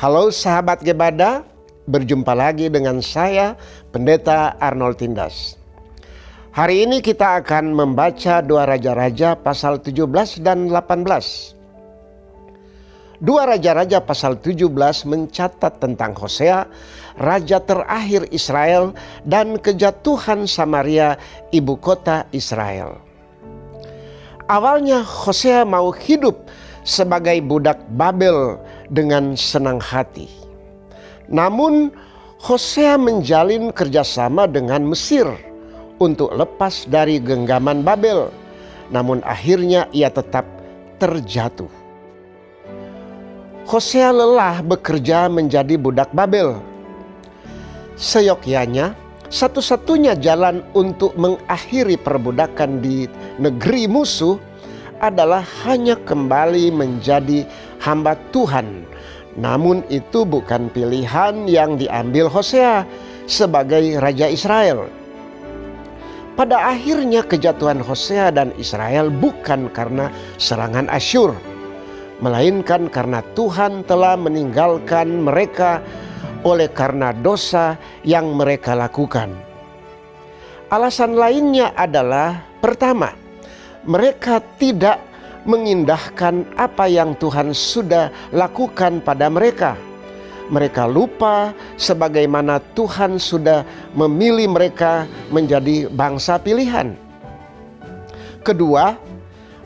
Halo sahabat Gebada, berjumpa lagi dengan saya Pendeta Arnold Tindas. Hari ini kita akan membaca 2 Raja-Raja pasal 17 dan 18. 2 Raja-Raja pasal 17 mencatat tentang Hosea, raja terakhir Israel, dan kejatuhan Samaria, ibu kota Israel. Awalnya Hosea mau hidup sebagai budak Babel dengan senang hati. Namun Hosea menjalin kerjasama dengan Mesir untuk lepas dari genggaman Babel. Namun akhirnya ia tetap terjatuh. Hosea lelah bekerja menjadi budak Babel. Seyogyanya, satu-satunya jalan untuk mengakhiri perbudakan di negeri musuh adalah hanya kembali menjadi hamba Tuhan. Namun itu bukan pilihan yang diambil Hosea sebagai Raja Israel. Pada akhirnya kejatuhan Hosea dan Israel bukan karena serangan Asyur, melainkan karena Tuhan telah meninggalkan mereka oleh karena dosa yang mereka lakukan. Alasan lainnya adalah, pertama, mereka tidak mengindahkan apa yang Tuhan sudah lakukan pada mereka. Mereka lupa sebagaimana Tuhan sudah memilih mereka menjadi bangsa pilihan. Kedua,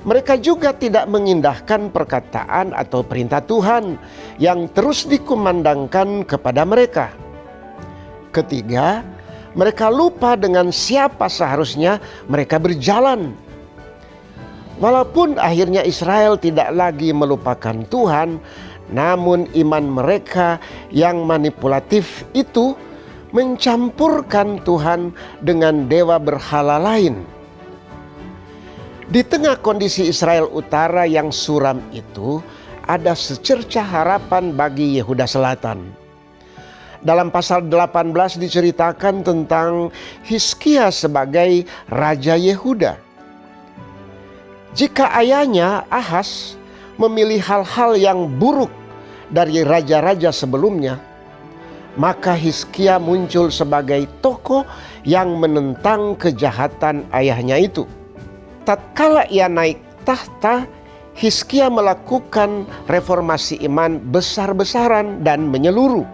mereka juga tidak mengindahkan perkataan atau perintah Tuhan yang terus dikumandangkan kepada mereka. Ketiga, mereka lupa dengan siapa seharusnya mereka berjalan. Walaupun akhirnya Israel tidak lagi melupakan Tuhan, namun iman mereka yang manipulatif itu mencampurkan Tuhan dengan dewa berhala lain. Di tengah kondisi Israel Utara yang suram itu, ada secercah harapan bagi Yehuda Selatan. Dalam pasal 18 diceritakan tentang Hizkia sebagai Raja Yehuda. Jika ayahnya Ahaz memilih hal-hal yang buruk dari raja-raja sebelumnya, maka Hizkia muncul sebagai tokoh yang menentang kejahatan ayahnya itu. Tatkala ia naik tahta, Hizkia melakukan reformasi iman besar-besaran dan menyeluruh.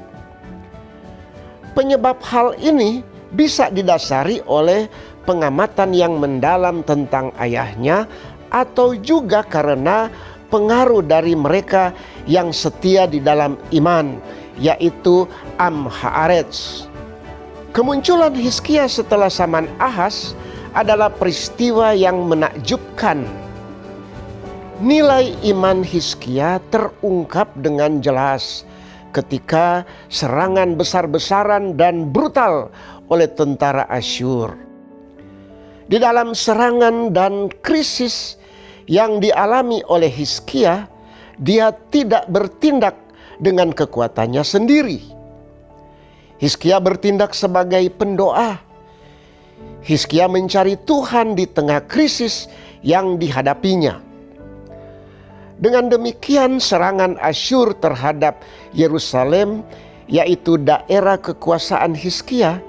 Penyebab hal ini bisa didasari oleh pengamatan yang mendalam tentang ayahnya, atau juga karena pengaruh dari mereka yang setia di dalam iman, yaitu Am-Haaretz. Kemunculan Hizkia setelah zaman Ahaz adalah peristiwa yang menakjubkan. Nilai iman Hizkia terungkap dengan jelas ketika serangan besar-besaran dan brutal oleh tentara Asyur. Di dalam serangan dan krisis yang dialami oleh Hizkia, dia tidak bertindak dengan kekuatannya sendiri. Hizkia bertindak sebagai pendoa. Hizkia mencari Tuhan di tengah krisis yang dihadapinya. Dengan demikian serangan Asyur terhadap Yerusalem, yaitu daerah kekuasaan Hizkia,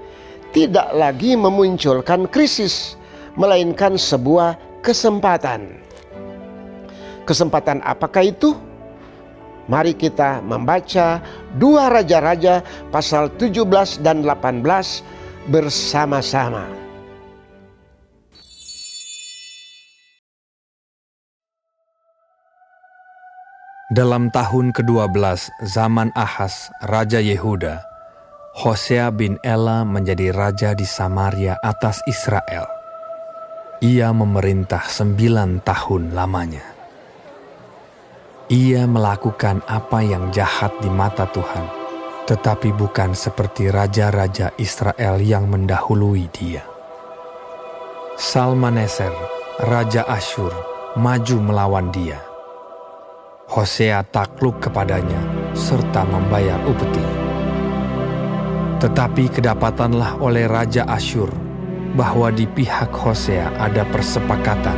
tidak lagi memunculkan krisis, melainkan sebuah kesempatan. Kesempatan apakah itu? Mari kita membaca 2 Raja-Raja pasal 17 dan 18 bersama-sama. Dalam tahun ke-12 zaman Ahaz, Raja Yehuda, Hosea bin Ela menjadi raja di Samaria atas Israel. Ia memerintah 9 tahun lamanya. Ia melakukan apa yang jahat di mata Tuhan, tetapi bukan seperti raja-raja Israel yang mendahului dia. Salmaneser, Raja Asyur, maju melawan dia. Hosea takluk kepadanya serta membayar upeti. Tetapi kedapatanlah oleh Raja Asyur bahwa di pihak Hosea ada persepakatan,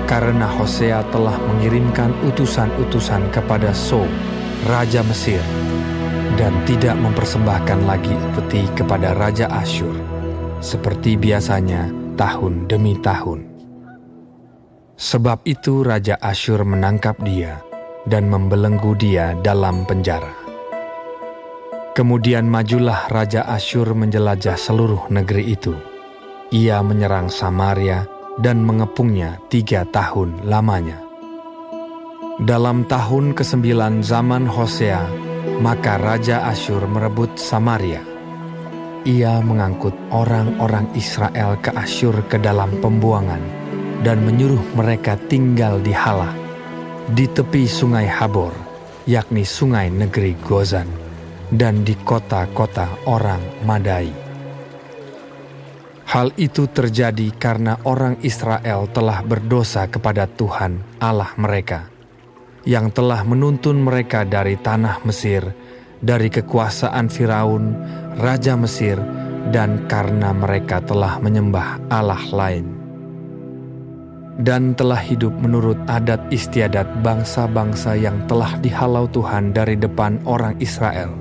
karena Hosea telah mengirimkan utusan-utusan kepada So, Raja Mesir, dan tidak mempersembahkan lagi upeti kepada Raja Asyur, seperti biasanya tahun demi tahun. Sebab itu Raja Asyur menangkap dia dan membelenggu dia dalam penjara. Kemudian majulah Raja Asyur menjelajah seluruh negeri itu. Ia menyerang Samaria dan mengepungnya 3 tahun lamanya. Dalam tahun ke-9 zaman Hosea, maka Raja Asyur merebut Samaria. Ia mengangkut orang-orang Israel ke Asyur ke dalam pembuangan dan menyuruh mereka tinggal di Halah, di tepi sungai Habor, yakni sungai negeri Gozan, dan di kota-kota orang Madai. Hal itu terjadi karena orang Israel telah berdosa kepada Tuhan Allah mereka, yang telah menuntun mereka dari tanah Mesir, dari kekuasaan Firaun, Raja Mesir, dan karena mereka telah menyembah Allah lain, dan telah hidup menurut adat istiadat bangsa-bangsa yang telah dihalau Tuhan dari depan orang Israel,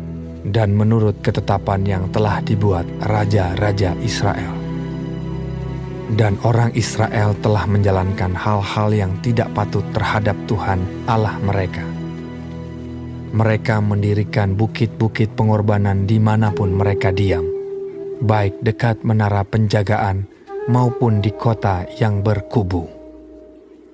dan menurut ketetapan yang telah dibuat raja-raja Israel. Dan orang Israel telah menjalankan hal-hal yang tidak patut terhadap Tuhan Allah mereka. Mereka mendirikan bukit-bukit pengorbanan dimanapun mereka diam, baik dekat menara penjagaan maupun di kota yang berkubu.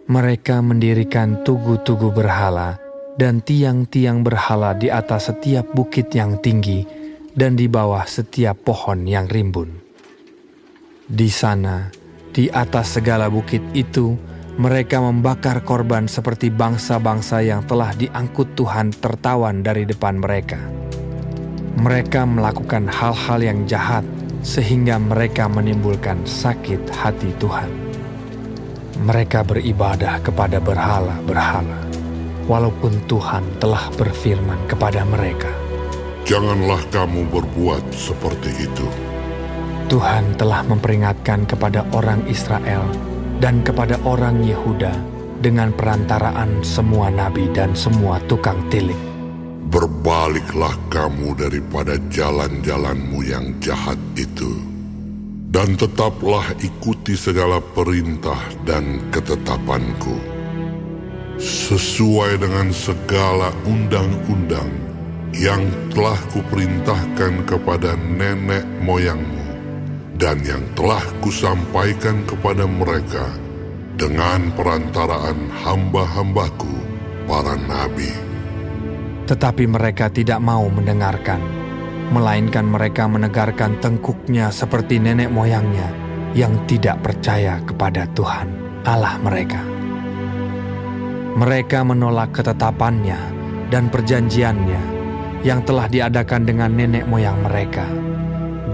Mereka mendirikan tugu-tugu berhala dan tiang-tiang berhala di atas setiap bukit yang tinggi dan di bawah setiap pohon yang rimbun. Di sana, di atas segala bukit itu, mereka membakar korban seperti bangsa-bangsa yang telah diangkut Tuhan tertawan dari depan mereka. Mereka melakukan hal-hal yang jahat sehingga mereka menimbulkan sakit hati Tuhan. Mereka beribadah kepada berhala-berhala, walaupun Tuhan telah berfirman kepada mereka, "Janganlah kamu berbuat seperti itu." Tuhan telah memperingatkan kepada orang Israel dan kepada orang Yehuda dengan perantaraan semua nabi dan semua tukang tilik. Berbaliklah kamu daripada jalan-jalanmu yang jahat itu, dan tetaplah ikuti segala perintah dan ketetapanku, sesuai dengan segala undang-undang yang telah kuperintahkan kepada nenek moyangmu, dan yang telah kusampaikan kepada mereka dengan perantaraan hamba-hambaku, para nabi. Tetapi mereka tidak mau mendengarkan, melainkan mereka menegarkan tengkuknya seperti nenek moyangnya yang tidak percaya kepada Tuhan Allah mereka. Mereka menolak ketetapannya dan perjanjiannya yang telah diadakan dengan nenek moyang mereka,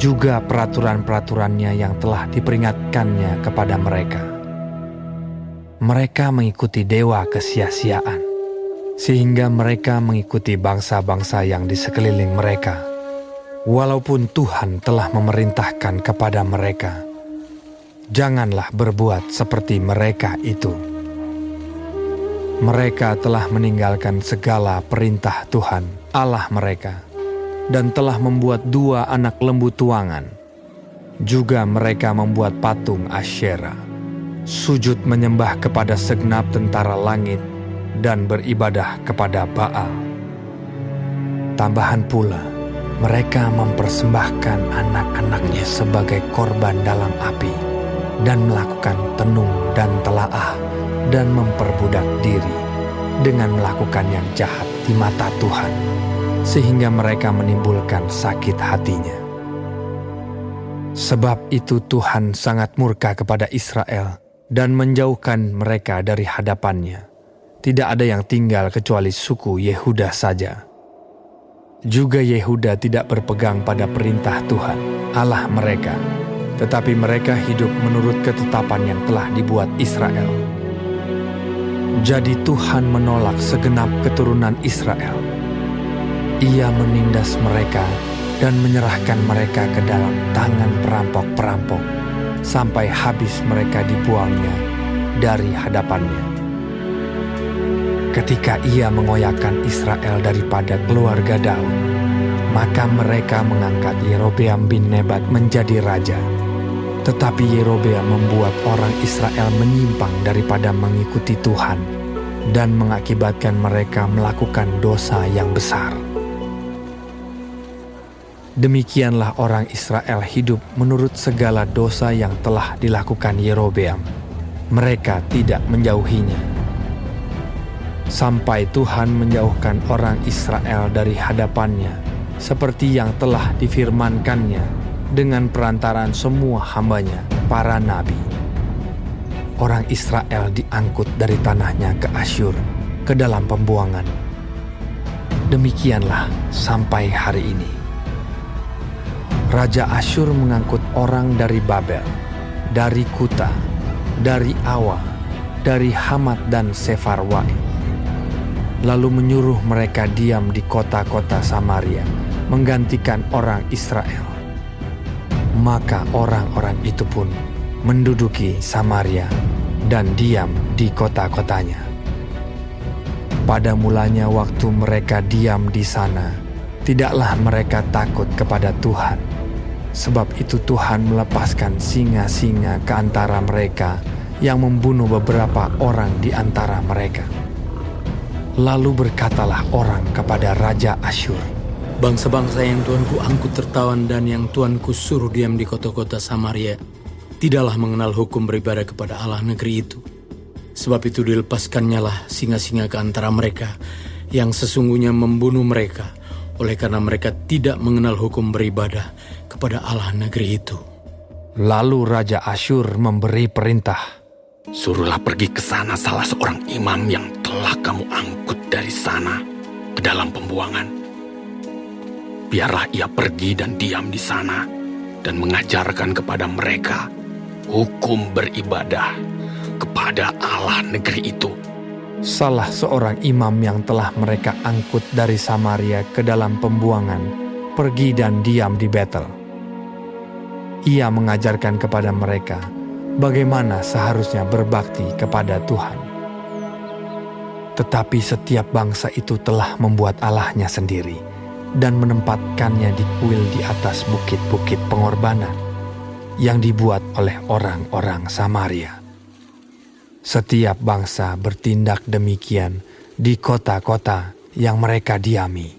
juga peraturan-peraturannya yang telah diperingatkannya kepada mereka. Mereka mengikuti dewa kesia-siaan, sehingga mereka mengikuti bangsa-bangsa yang di sekeliling mereka, walaupun Tuhan telah memerintahkan kepada mereka, "Janganlah berbuat seperti mereka itu." Mereka telah meninggalkan segala perintah Tuhan Allah mereka, dan telah membuat 2 anak lembu tuangan. Juga mereka membuat patung Asyera, sujud menyembah kepada segenap tentara langit, dan beribadah kepada Baal. Tambahan pula, mereka mempersembahkan anak-anaknya sebagai korban dalam api, dan melakukan tenung dan telaah, dan memperbudak diri dengan melakukan yang jahat di mata Tuhan, sehingga mereka menimbulkan sakit hatinya. Sebab itu Tuhan sangat murka kepada Israel dan menjauhkan mereka dari hadapannya. Tidak ada yang tinggal kecuali suku Yehuda saja. Juga Yehuda tidak berpegang pada perintah Tuhan Allah mereka, tetapi mereka hidup menurut ketetapan yang telah dibuat Israel. Jadi Tuhan menolak segenap keturunan Israel. Ia menindas mereka dan menyerahkan mereka ke dalam tangan perampok-perampok, sampai habis mereka dibuangnya dari hadapannya. Ketika ia mengoyakkan Israel daripada keluarga Daud, Maka mereka mengangkat Yerobeam bin Nebat menjadi raja. Tetapi Yerobeam membuat orang Israel menyimpang daripada mengikuti Tuhan dan mengakibatkan mereka melakukan dosa yang besar. Demikianlah orang Israel hidup menurut segala dosa yang telah dilakukan Yerobeam. Mereka tidak menjauhinya. Sampai Tuhan menjauhkan orang Israel dari hadapannya, seperti yang telah difirmankannya dengan perantaraan semua hambanya, para nabi. Orang Israel diangkut dari tanahnya ke Asyur, ke dalam pembuangan. Demikianlah sampai hari ini. Raja Asyur mengangkut orang dari Babel, dari Kuta, dari Awa, dari Hamat dan Sefarwaim. Lalu menyuruh mereka diam di kota-kota Samaria, menggantikan orang Israel. Maka orang-orang itu pun menduduki Samaria dan diam di kota-kotanya. Pada mulanya waktu mereka diam di sana, tidaklah mereka takut kepada Tuhan. Sebab itu Tuhan melepaskan singa-singa ke antara mereka yang membunuh beberapa orang di antara mereka. Lalu berkatalah orang kepada Raja Asyur, "Bangsa-bangsa yang Tuanku angkut tertawan dan yang Tuanku suruh diam di kota-kota Samaria tidaklah mengenal hukum beribadah kepada Allah negeri itu. Sebab itu dilepaskannyalah singa-singa ke antara mereka yang sesungguhnya membunuh mereka, oleh karena mereka tidak mengenal hukum beribadah kepada Allah negeri itu." Lalu Raja Asyur memberi perintah, Suruhlah pergi ke sana salah seorang imam yang telah kamu angkut dari sana ke dalam pembuangan. Biarlah ia pergi dan diam di sana dan mengajarkan kepada mereka hukum beribadah kepada Allah negeri itu. Salah seorang imam yang telah mereka angkut dari Samaria ke dalam pembuangan pergi dan diam di Betel. Ia mengajarkan kepada mereka bagaimana seharusnya berbakti kepada Tuhan. Tetapi setiap bangsa itu telah membuat Allahnya sendiri dan menempatkannya di kuil di atas bukit-bukit pengorbanan yang dibuat oleh orang-orang Samaria. Setiap bangsa bertindak demikian di kota-kota yang mereka diami.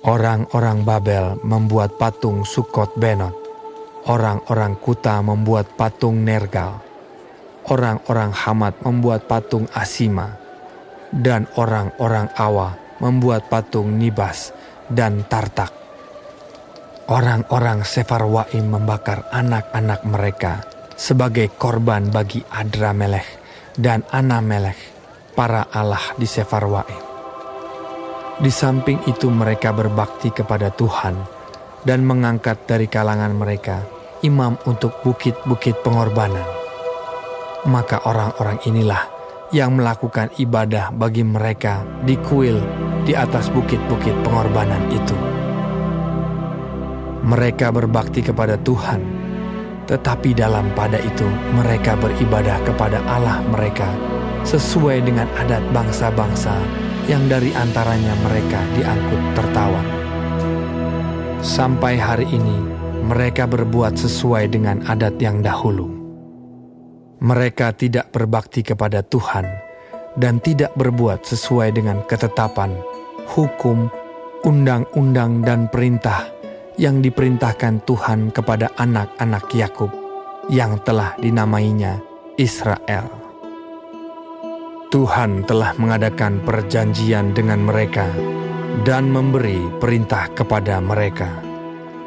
Orang-orang Babel membuat patung Sukot Benot. Orang-orang Kuta membuat patung Nergal. Orang-orang Hamat membuat patung Asima. Dan orang-orang Awa membuat patung Nibas dan Tartak. Orang-orang Sefarwaim membakar anak-anak mereka sebagai korban bagi Adramelech dan Anamelech, para allah di Sefarwaim. Di samping itu mereka berbakti kepada Tuhan dan mengangkat dari kalangan mereka imam untuk bukit-bukit pengorbanan. Maka orang-orang inilah yang melakukan ibadah bagi mereka di kuil di atas bukit-bukit pengorbanan itu. Mereka berbakti kepada Tuhan, tetapi dalam pada itu mereka beribadah kepada Allah mereka sesuai dengan adat bangsa-bangsa yang dari antaranya mereka diangkut tertawan. Sampai hari ini mereka berbuat sesuai dengan adat yang dahulu. Mereka tidak berbakti kepada Tuhan dan tidak berbuat sesuai dengan ketetapan, hukum, undang-undang dan perintah yang diperintahkan Tuhan kepada anak-anak Yakub yang telah dinamainya Israel. Tuhan telah mengadakan perjanjian dengan mereka dan memberi perintah kepada mereka.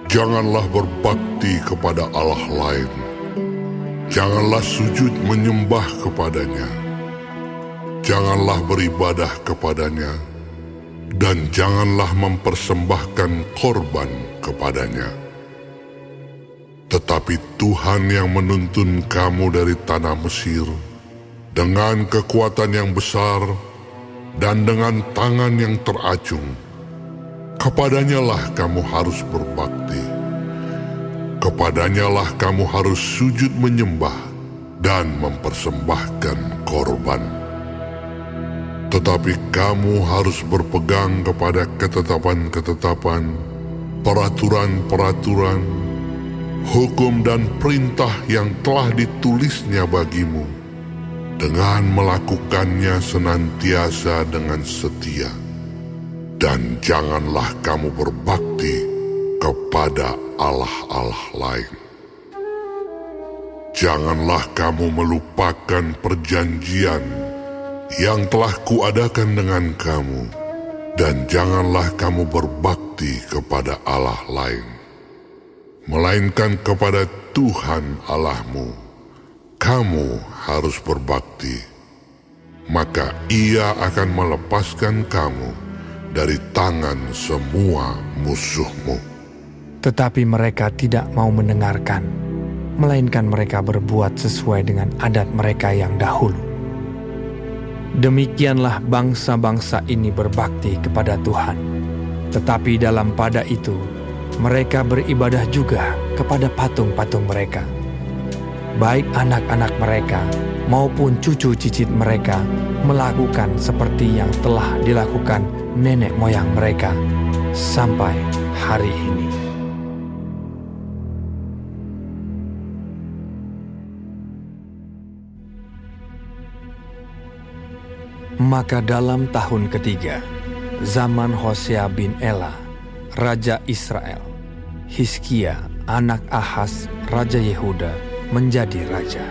Janganlah berbakti kepada Allah lain. Janganlah sujud menyembah kepadanya. Janganlah beribadah kepadanya. Dan janganlah mempersembahkan korban kepadanya. Tetapi Tuhan yang menuntun kamu dari tanah Mesir dengan kekuatan yang besar dan dengan tangan yang teracung, kepadanyalah kamu harus berbakti. Kepadanyalah kamu harus sujud menyembah dan mempersembahkan korban. Tetapi kamu harus berpegang kepada ketetapan-ketetapan, peraturan-peraturan, hukum dan perintah yang telah ditulisnya bagimu, dengan melakukannya senantiasa dengan setia. Dan janganlah kamu berbakti kepada allah-allah lain. Janganlah kamu melupakan perjanjian yang telah kuadakan dengan kamu, dan janganlah kamu berbakti kepada allah lain, melainkan kepada Tuhan Allahmu kamu harus berbakti. Maka Ia akan melepaskan kamu dari tangan semua musuhmu. Tetapi mereka tidak mau mendengarkan, melainkan mereka berbuat sesuai dengan adat mereka yang dahulu. Demikianlah bangsa-bangsa ini berbakti kepada Tuhan. Tetapi dalam pada itu, mereka beribadah juga kepada patung-patung mereka. Baik anak-anak mereka maupun cucu cicit mereka melakukan seperti yang telah dilakukan nenek moyang mereka sampai hari ini. Maka dalam tahun ketiga, zaman Hosea bin Ela, Raja Israel, Hizkia, anak Ahaz, Raja Yehuda, menjadi raja.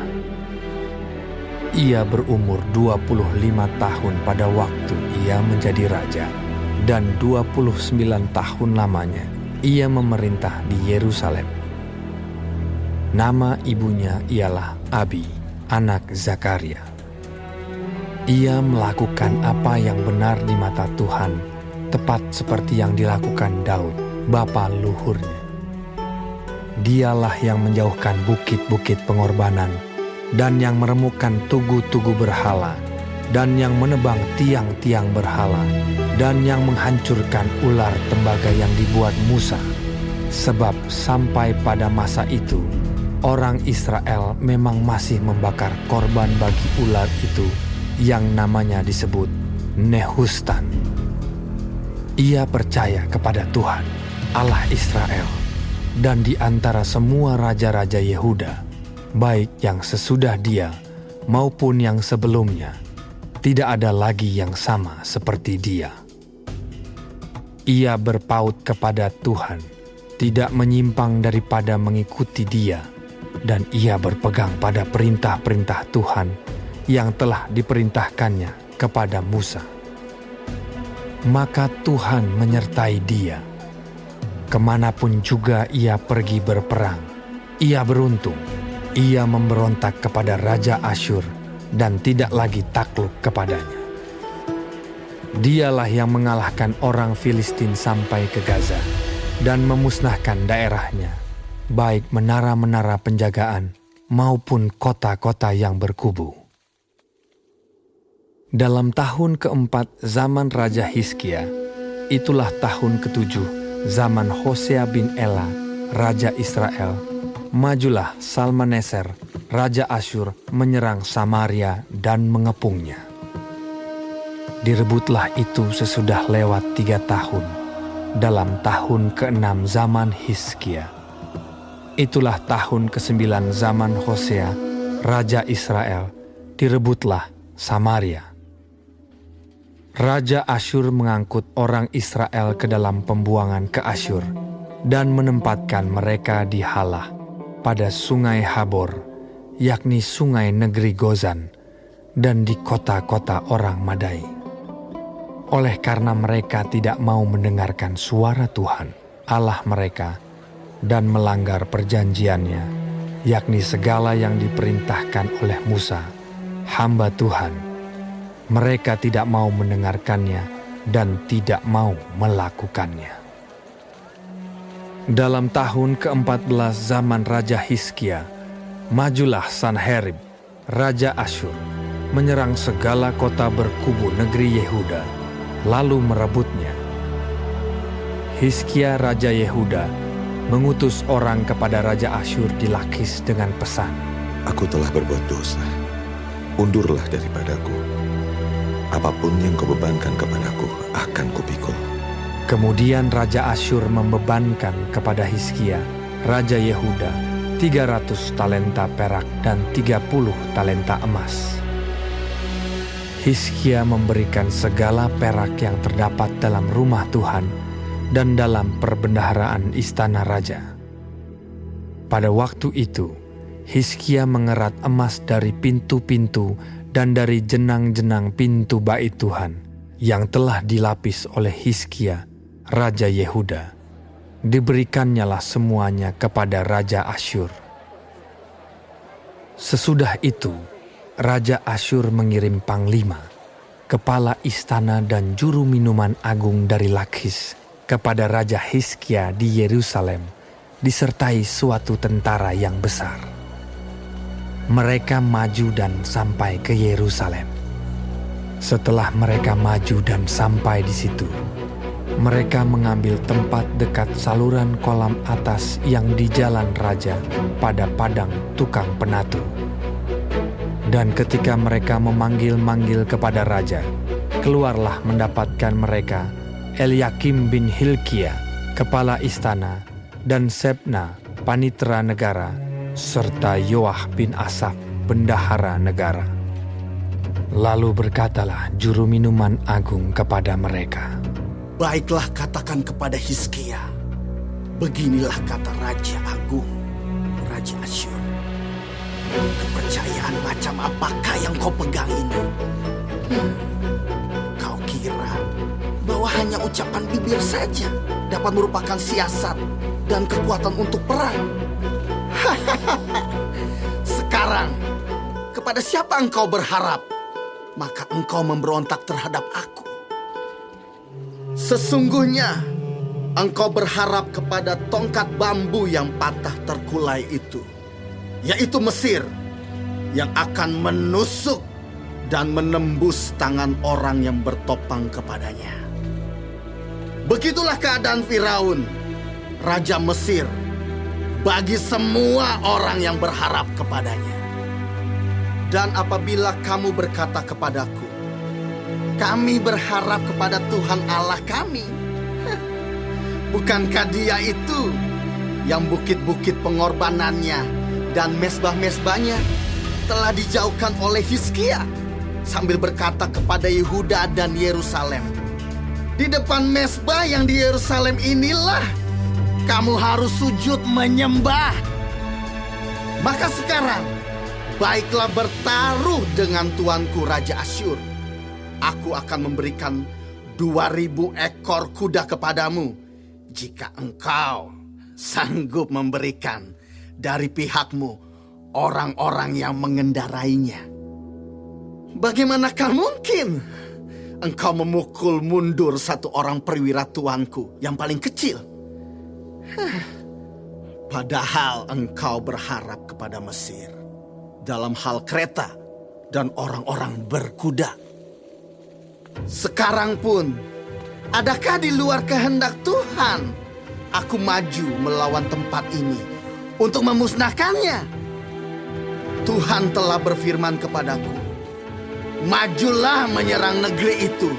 Ia berumur 25 tahun pada waktu ia menjadi raja, dan 29 tahun lamanya ia memerintah di Yerusalem. Nama ibunya ialah Abi, anak Zakaria. Ia melakukan apa yang benar di mata Tuhan, tepat seperti yang dilakukan Daud, bapa luhurnya. Dialah yang menjauhkan bukit-bukit pengorbanan, dan yang meremukkan tugu-tugu berhala, dan yang menebang tiang-tiang berhala, dan yang menghancurkan ular tembaga yang dibuat Musa. Sebab sampai pada masa itu, orang Israel memang masih membakar korban bagi ular itu, yang namanya disebut Nehustan. Ia percaya kepada Tuhan, Allah Israel, dan di antara semua raja-raja Yehuda, baik yang sesudah dia maupun yang sebelumnya, tidak ada lagi yang sama seperti dia. Ia berpaut kepada Tuhan, tidak menyimpang daripada mengikuti dia, dan ia berpegang pada perintah-perintah Tuhan yang telah diperintahkannya kepada Musa. Maka Tuhan menyertai dia. Kemanapun juga ia pergi berperang, ia beruntung. Ia memberontak kepada Raja Asyur dan tidak lagi takluk kepadanya. Dialah yang mengalahkan orang Filistin sampai ke Gaza dan memusnahkan daerahnya, baik menara-menara penjagaan maupun kota-kota yang berkubu. Dalam tahun keempat zaman Raja Hizkia, itulah tahun ketujuh zaman Hosea bin Ela, Raja Israel, majulah Salmaneser, Raja Asyur, menyerang Samaria dan mengepungnya. Direbutlah itu sesudah lewat 3 tahun, dalam tahun ke-6 zaman Hizkia. Itulah tahun ke-9 zaman Hosea, Raja Israel, direbutlah Samaria. Raja Asyur mengangkut orang Israel ke dalam pembuangan ke Asyur dan menempatkan mereka di Halah pada sungai Habor, yakni sungai negeri Gozan, dan di kota-kota orang Madai. Oleh karena mereka tidak mau mendengarkan suara Tuhan, Allah mereka, dan melanggar perjanjiannya, yakni segala yang diperintahkan oleh Musa, hamba Tuhan. Mereka tidak mau mendengarkannya dan tidak mau melakukannya. Dalam tahun ke-14 zaman Raja Hizkia, majulah Sanherib, Raja Asyur, menyerang segala kota berkubu negeri Yehuda, lalu merebutnya. Hizkia Raja Yehuda mengutus orang kepada Raja Asyur di Lakis dengan pesan, Aku telah berbuat dosa, undurlah daripadaku. apapun yang kau bebankan kepadaku akan kupikul. Kemudian Raja Asyur membebankan kepada Hizkia, Raja Yehuda, 300 talenta perak dan 30 talenta emas. Hizkia memberikan segala perak yang terdapat dalam rumah Tuhan dan dalam perbendaharaan istana raja. Pada waktu itu, Hizkia mengerat emas dari pintu-pintu dan dari jenang-jenang pintu bait Tuhan yang telah dilapis oleh Hizkia, Raja Yehuda. Diberikannya semuanya kepada Raja Asyur. Sesudah itu, Raja Asyur mengirim panglima, kepala istana dan juru minuman agung dari Lakhis kepada Raja Hizkia di Yerusalem, disertai suatu tentara yang besar. Mereka maju dan sampai ke Yerusalem. Setelah mereka maju dan sampai di situ, mereka mengambil tempat dekat saluran kolam atas yang di jalan raja pada padang tukang penatu. Dan ketika mereka memanggil-manggil kepada raja, keluarlah mendapatkan mereka Eliakim bin Hilkia, kepala istana, dan Sebna, panitera negara, serta Yoah bin Asaf, bendahara negara. Lalu berkatalah juru minuman agung kepada mereka, "Baiklah, katakan kepada Hizkia, beginilah kata Raja Agung, Raja Asyur. Kepercayaan macam apakah yang kau pegang ini? Kau kira bahwa hanya ucapan bibir saja dapat merupakan siasat dan kekuatan untuk perang? Sekarang, kepada siapa engkau berharap? Maka engkau memberontak terhadap aku. Sesungguhnya, engkau berharap kepada tongkat bambu yang patah terkulai itu, yaitu Mesir, yang akan menusuk dan menembus tangan orang yang bertopang kepadanya. Begitulah keadaan Firaun, Raja Mesir, bagi semua orang yang berharap kepadanya. Dan apabila kamu berkata kepadaku, kami berharap kepada Tuhan Allah kami, bukankah Dia itu yang bukit-bukit pengorbanannya dan mesbah-mesbahnya telah dijauhkan oleh Hizkia, sambil berkata kepada Yehuda dan Yerusalem, di depan mesbah yang di Yerusalem inilah kamu harus sujud menyembah. Maka sekarang, baiklah bertaruh dengan tuanku Raja Asyur. Aku akan memberikan 2.000 ekor kuda kepadamu, jika engkau sanggup memberikan dari pihakmu orang-orang yang mengendarainya. Bagaimanakah mungkin engkau memukul mundur satu orang perwira tuanku yang paling kecil? Padahal engkau berharap kepada Mesir dalam hal kereta dan orang-orang berkuda. Sekarang pun, adakah di luar kehendak Tuhan aku maju melawan tempat ini untuk memusnahkannya? Tuhan telah berfirman kepadaku, majulah menyerang negeri itu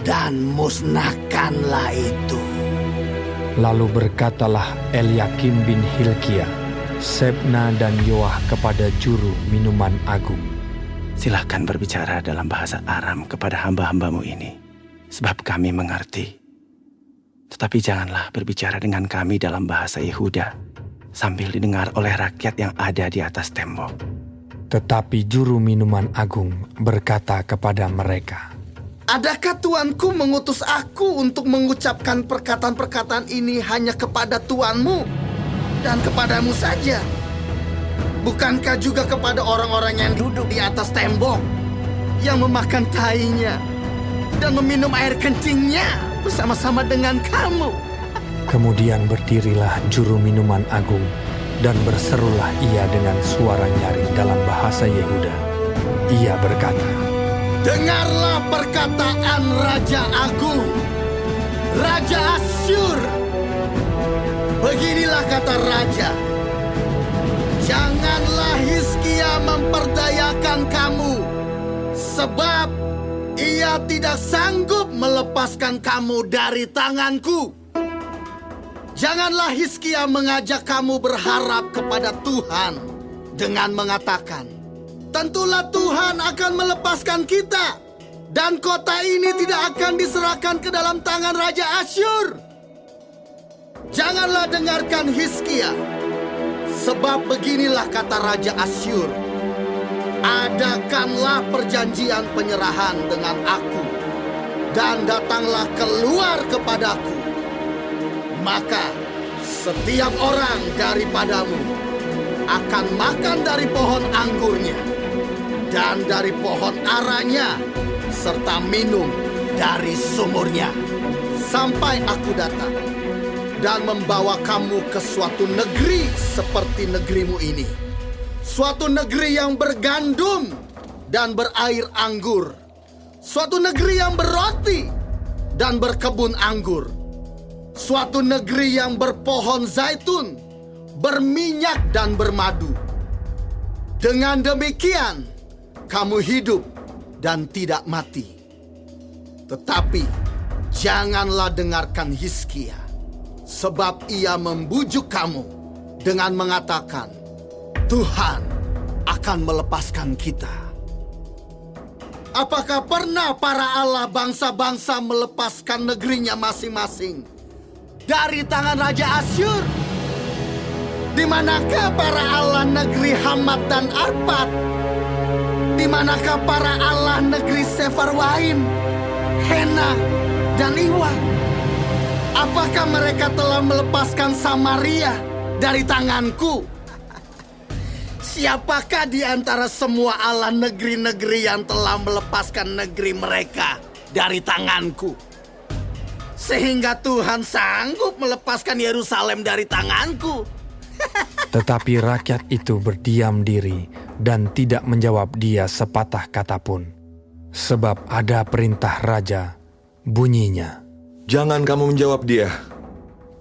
dan musnahkanlah itu. Lalu berkatalah Eliakim bin Hilkia, Sebna dan Yoah kepada juru minuman agung, Silakan berbicara dalam bahasa Aram kepada hamba-hambamu ini, sebab kami mengerti. Tetapi janganlah berbicara dengan kami dalam bahasa Yehuda, sambil didengar oleh rakyat yang ada di atas tembok. Tetapi juru minuman agung berkata kepada mereka, Adakah tuanku mengutus aku untuk mengucapkan perkataan-perkataan ini hanya kepada tuanmu dan kepadamu saja? Bukankah juga kepada orang-orang yang duduk di atas tembok, yang memakan tainya dan meminum air kencingnya bersama-sama dengan kamu? Kemudian berdirilah juru minuman agung dan berserulah ia dengan suara nyaring dalam bahasa Yehuda. Ia berkata, Dengarlah perkataan Raja Agung, Raja Asyur. Beginilah kata Raja, janganlah Hizkia memperdayakan kamu, sebab Ia tidak sanggup melepaskan kamu dari tanganku. Janganlah Hizkia mengajak kamu berharap kepada Tuhan dengan mengatakan, tentulah Tuhan akan melepaskan kita, dan kota ini tidak akan diserahkan ke dalam tangan Raja Asyur. Janganlah dengarkan Hizkia, sebab beginilah kata Raja Asyur, adakanlah perjanjian penyerahan dengan aku, dan datanglah keluar kepadaku. Maka setiap orang daripadamu akan makan dari pohon anggurnya dan dari pohon aranya, serta minum dari sumurnya, sampai aku datang dan membawa kamu ke suatu negeri seperti negerimu ini. Suatu negeri yang bergandum dan berair anggur. Suatu negeri yang berroti dan berkebun anggur. Suatu negeri yang berpohon zaitun, berminyak dan bermadu. Dengan demikian, kamu hidup dan tidak mati. Tetapi janganlah dengarkan Hizkia, sebab ia membujuk kamu dengan mengatakan, Tuhan akan melepaskan kita. Apakah pernah para allah bangsa-bangsa melepaskan negerinya masing-masing dari tangan Raja Asyur? Di manakah para allah negeri Hamat dan Arpad? Di manakah para allah negeri Sefarwaim, Hena, dan Iwa? Apakah mereka telah melepaskan Samaria dari tanganku? Siapakah di antara semua allah negeri-negeri yang telah melepaskan negeri mereka dari tanganku, sehingga Tuhan sanggup melepaskan Yerusalem dari tanganku? Tetapi rakyat itu berdiam diri dan tidak menjawab dia sepatah kata pun. Sebab ada perintah raja, bunyinya, Jangan kamu menjawab dia.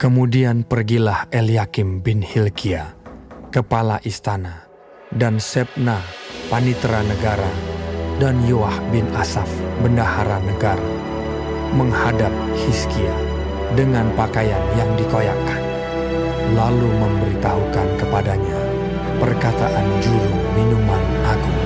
kemudian pergilah Eliakim bin Hilkia, kepala istana, dan Sebna, panitera negara, dan Yoah bin Asaf, bendahara negara, menghadap Hizkia dengan pakaian yang dikoyakkan, lalu memberitahukan kepadanya perkataan juru minuman agung.